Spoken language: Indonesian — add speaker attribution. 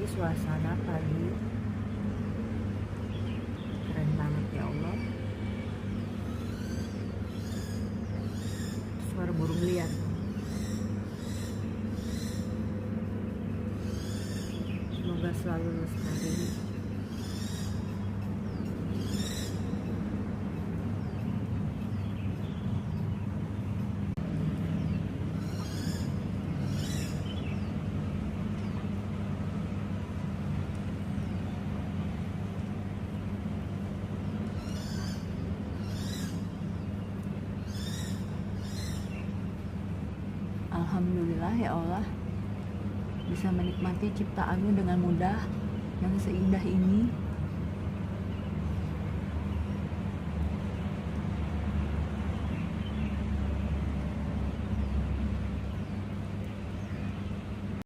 Speaker 1: suasana pagi keren banget ya Allah. Suara burung liar. Semoga selalu lestari. Alhamdulillah ya Allah, bisa menikmati ciptaanmu dengan mudah yang seindah ini.